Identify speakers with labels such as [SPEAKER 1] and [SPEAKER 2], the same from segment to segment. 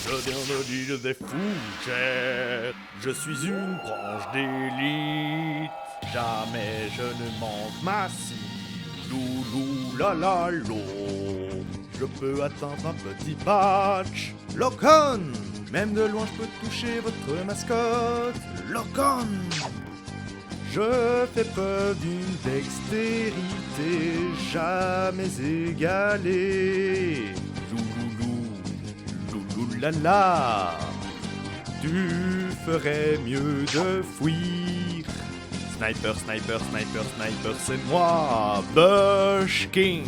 [SPEAKER 1] Je viens de l'île des fougères, je suis une branche d'élite. Jamais je ne manque ma cible, loulou la la lo. Je peux atteindre un petit patch, Locon. Même de loin je peux toucher votre mascotte, Locon. Je fais preuve d'une dextérité jamais égalée. Loulala, tu ferais mieux de fuir. Sniper, sniper, sniper, sniper, c'est moi, Bush King.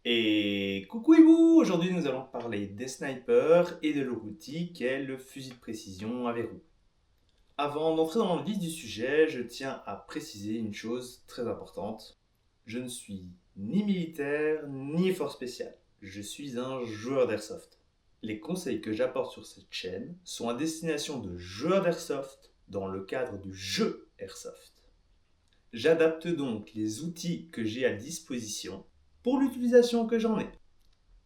[SPEAKER 2] Et coucou hibou, aujourd'hui nous allons parler des snipers et de leur outil qu'est le fusil de précision à verrou. Avant d'entrer dans le vif du sujet, je tiens à préciser une chose très importante. Je ne suis ni militaire ni force spéciale. Je suis un joueur d'airsoft. Les conseils que j'apporte sur cette chaîne sont à destination de joueurs d'airsoft dans le cadre du jeu airsoft. J'adapte donc les outils que j'ai à disposition pour l'utilisation que j'en ai.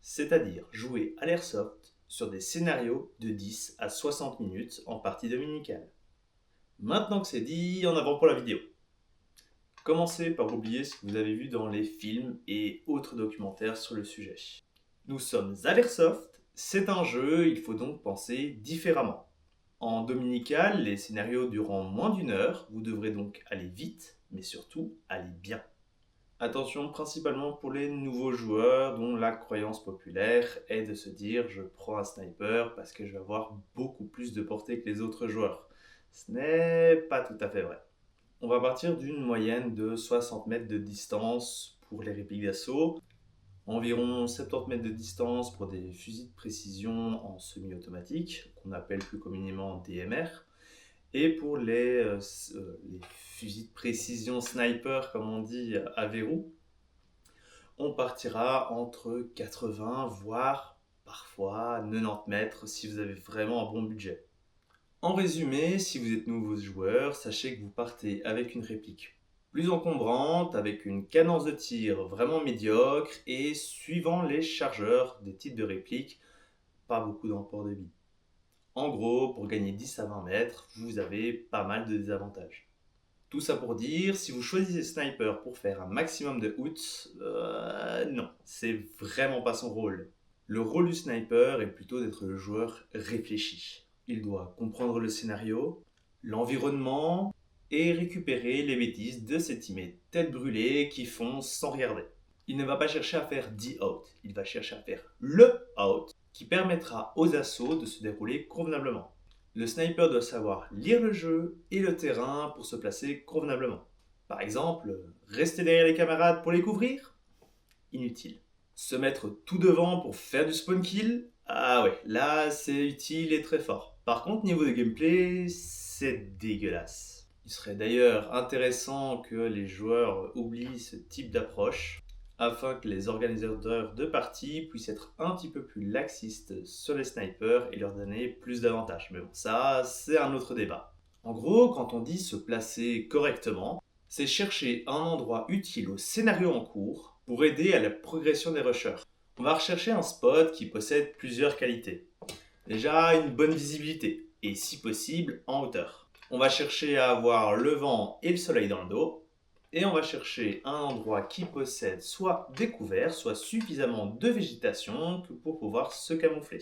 [SPEAKER 2] C'est-à-dire jouer à l'airsoft sur des scénarios de 10 à 60 minutes en partie dominicale. Maintenant que c'est dit, en avant pour la vidéo. Commencez par oublier ce que vous avez vu dans les films et autres documentaires sur le sujet. Nous sommes à l'airsoft, c'est un jeu, il faut donc penser différemment. En dominical, les scénarios durant moins d'une heure, vous devrez donc aller vite, mais surtout aller bien. Attention principalement pour les nouveaux joueurs dont la croyance populaire est de se dire je prends un sniper parce que je vais avoir beaucoup plus de portée que les autres joueurs. Ce n'est pas tout à fait vrai. On va partir d'une moyenne de 60 mètres de distance pour les répliques d'assaut, environ 70 mètres de distance pour des fusils de précision en semi-automatique, qu'on appelle plus communément DMR, et pour les fusils de précision sniper, comme on dit, à verrou, on partira entre 80 voire parfois 90 mètres si vous avez vraiment un bon budget. En résumé, si vous êtes nouveau joueur, sachez que vous partez avec une réplique plus encombrante, avec une cadence de tir vraiment médiocre et suivant les chargeurs des types de répliques, pas beaucoup d'emport de billes. En gros, pour gagner 10 à 20 mètres, vous avez pas mal de désavantages. Tout ça pour dire, si vous choisissez sniper pour faire un maximum de hoots, non, c'est vraiment pas son rôle. Le rôle du sniper est plutôt d'être le joueur réfléchi. Il doit comprendre le scénario, l'environnement et récupérer les bêtises de ses teammates tête brûlée qui foncent sans regarder. Il ne va pas chercher à faire 10 out, il va chercher à faire le out qui permettra aux assauts de se dérouler convenablement. Le sniper doit savoir lire le jeu et le terrain pour se placer convenablement. Par exemple, rester derrière les camarades pour les couvrir? Inutile. Se mettre tout devant pour faire du spawn kill? Ah ouais, là c'est utile et très fort. Par contre, niveau de gameplay, c'est dégueulasse. Il serait d'ailleurs intéressant que les joueurs oublient ce type d'approche afin que les organisateurs de parties puissent être un petit peu plus laxistes sur les snipers et leur donner plus d'avantages. Mais bon, ça, c'est un autre débat. En gros, quand on dit se placer correctement, c'est chercher un endroit utile au scénario en cours pour aider à la progression des rushers. On va rechercher un spot qui possède plusieurs qualités. Déjà, une bonne visibilité, et si possible, en hauteur. On va chercher à avoir le vent et le soleil dans le dos, et on va chercher un endroit qui possède soit des couverts, soit suffisamment de végétation pour pouvoir se camoufler.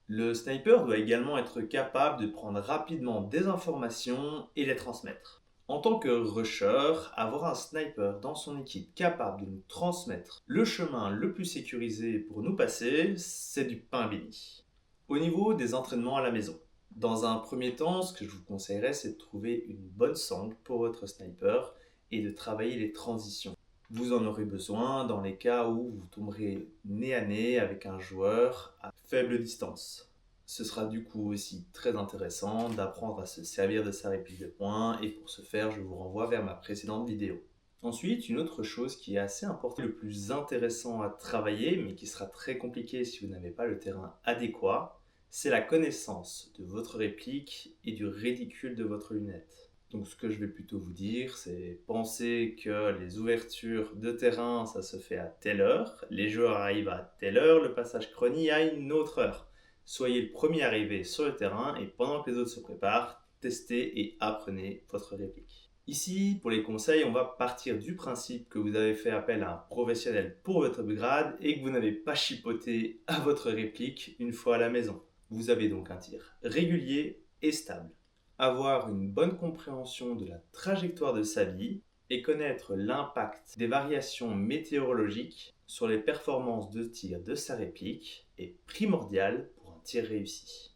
[SPEAKER 2] Le sniper doit également être capable de prendre rapidement des informations et les transmettre. En tant que rusher, avoir un sniper dans son équipe capable de nous transmettre le chemin le plus sécurisé pour nous passer, c'est du pain béni. Au niveau des entraînements à la maison, dans un premier temps, ce que je vous conseillerais, c'est de trouver une bonne sangle pour votre sniper et de travailler les transitions. Vous en aurez besoin dans les cas où vous tomberez nez à nez avec un joueur à faible distance. Ce sera du coup aussi très intéressant d'apprendre à se servir de sa réplique de poing et pour ce faire, je vous renvoie vers ma précédente vidéo. Ensuite, une autre chose qui est assez importante, le plus intéressant à travailler, mais qui sera très compliqué si vous n'avez pas le terrain adéquat, c'est la connaissance de votre réplique et du réticule de votre lunette. Donc ce que je vais plutôt vous dire, c'est penser que les ouvertures de terrain, ça se fait à telle heure, les joueurs arrivent à telle heure, le passage chrony à une autre heure. Soyez le premier arrivé sur le terrain et pendant que les autres se préparent, testez et apprenez votre réplique. Ici, pour les conseils, on va partir du principe que vous avez fait appel à un professionnel pour votre grade et que vous n'avez pas chipoté à votre réplique une fois à la maison. Vous avez donc un tir régulier et stable. Avoir une bonne compréhension de la trajectoire de sa vie et connaître l'impact des variations météorologiques sur les performances de tir de sa réplique est primordial pour un tir réussi.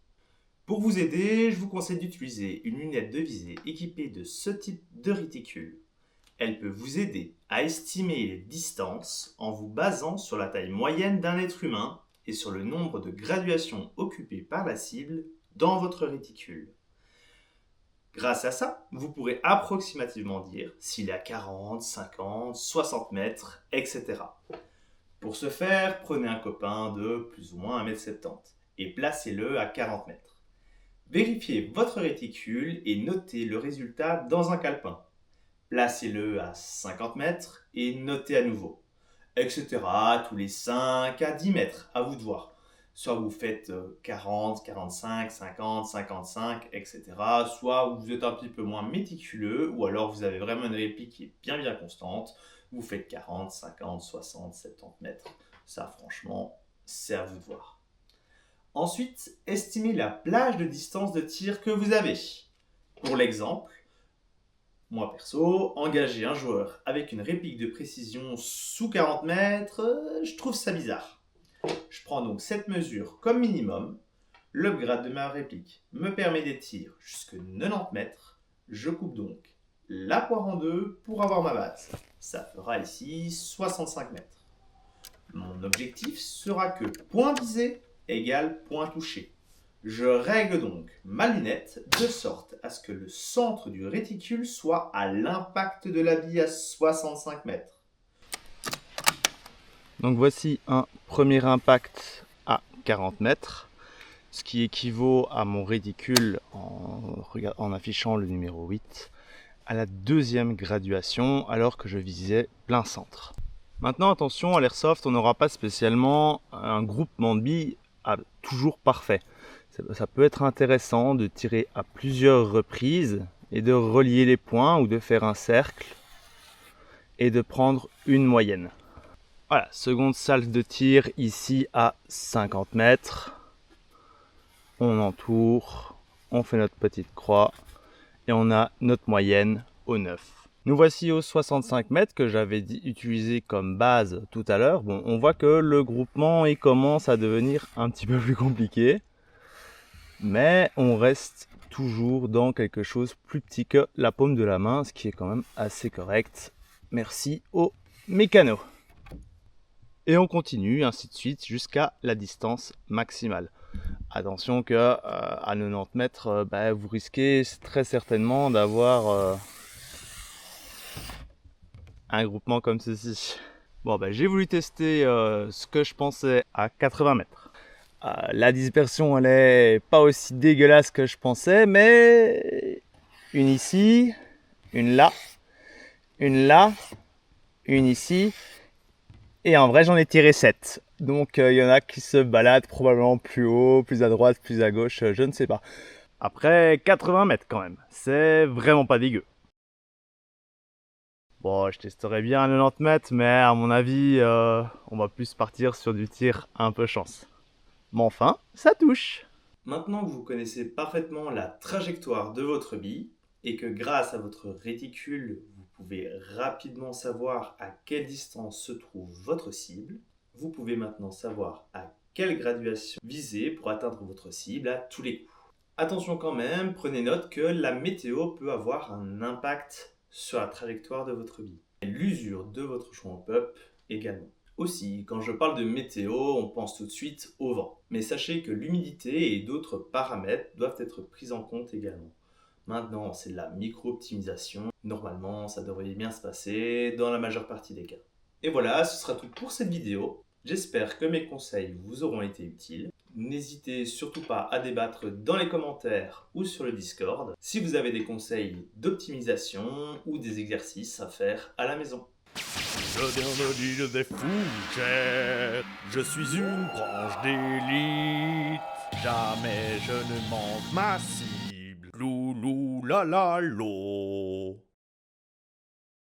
[SPEAKER 2] Pour vous aider, je vous conseille d'utiliser une lunette de visée équipée de ce type de réticule. Elle peut vous aider à estimer les distances en vous basant sur la taille moyenne d'un être humain et sur le nombre de graduations occupées par la cible dans votre réticule. Grâce à ça, vous pourrez approximativement dire s'il est à 40, 50, 60 mètres, etc. Pour ce faire, prenez un copain de plus ou moins 1m70 et placez-le à 40 mètres. Vérifiez votre réticule et notez le résultat dans un calepin. Placez-le à 50 mètres et notez à nouveau, etc. tous les 5 à 10 mètres, à vous de voir. Soit vous faites 40, 45, 50, 55, etc. Soit vous êtes un petit peu moins méticuleux, ou alors vous avez vraiment une réplique qui est bien constante. Vous faites 40, 50, 60, 70 mètres. Ça, franchement, c'est à vous de voir. Ensuite, estimez la plage de distance de tir que vous avez. Pour l'exemple, moi perso, engager un joueur avec une réplique de précision sous 40 mètres, je trouve ça bizarre. Je prends donc cette mesure comme minimum. L'upgrade de ma réplique me permet des tirs jusqu'à 90 mètres. Je coupe donc la poire en deux pour avoir ma base. Ça fera ici 65 mètres. Mon objectif sera que point visé égale point touché. Je règle donc ma lunette de sorte à ce que le centre du réticule soit à l'impact de la bille à 65 mètres.
[SPEAKER 3] Donc voici un premier impact à 40 mètres, ce qui équivaut à mon réticule en affichant le numéro 8 à la deuxième graduation alors que je visais plein centre. Maintenant attention, à l'airsoft on n'aura pas spécialement un groupement de billes toujours parfait. Ça peut être intéressant de tirer à plusieurs reprises et de relier les points ou de faire un cercle et de prendre une moyenne. Voilà, seconde salle de tir ici à 50 mètres. On entoure, on fait notre petite croix et on a notre moyenne au 9. Nous voici aux 65 mètres que j'avais utilisé comme base tout à l'heure. Bon, on voit que le groupement il commence à devenir un petit peu plus compliqué. Mais on reste toujours dans quelque chose plus petit que la paume de la main, ce qui est quand même assez correct. Merci aux mécanos. Et on continue ainsi de suite jusqu'à la distance maximale. Attention que à 90 mètres, vous risquez très certainement d'avoir un groupement comme ceci. Bon, j'ai voulu tester ce que je pensais à 80 mètres. La dispersion elle est pas aussi dégueulasse que je pensais, mais une ici, une là, une là, une ici, et en vrai j'en ai tiré 7. Donc il y en a qui se baladent probablement plus haut, plus à droite, plus à gauche, je ne sais pas. Après 80 mètres quand même, c'est vraiment pas dégueu. Bon, je testerai bien à 90 mètres, mais à mon avis, on va plus partir sur du tir un peu chance. Mais enfin, ça touche.
[SPEAKER 2] Maintenant que vous connaissez parfaitement la trajectoire de votre bille et que grâce à votre réticule, vous pouvez rapidement savoir à quelle distance se trouve votre cible, vous pouvez maintenant savoir à quelle graduation viser pour atteindre votre cible à tous les coups. Attention quand même, prenez note que la météo peut avoir un impact sur la trajectoire de votre bille. Et l'usure de votre joint-up également. Aussi, quand je parle de météo, on pense tout de suite au vent. Mais sachez que l'humidité et d'autres paramètres doivent être pris en compte également. Maintenant, c'est de la micro-optimisation. Normalement, ça devrait bien se passer dans la majeure partie des cas. Et voilà, ce sera tout pour cette vidéo. J'espère que mes conseils vous auront été utiles. N'hésitez surtout pas à débattre dans les commentaires ou sur le Discord si vous avez des conseils d'optimisation ou des exercices à faire à la maison.
[SPEAKER 1] Je viens de l'île des fougères, je suis une branche d'élite. Jamais je ne manque ma cible. Loulou la la lo.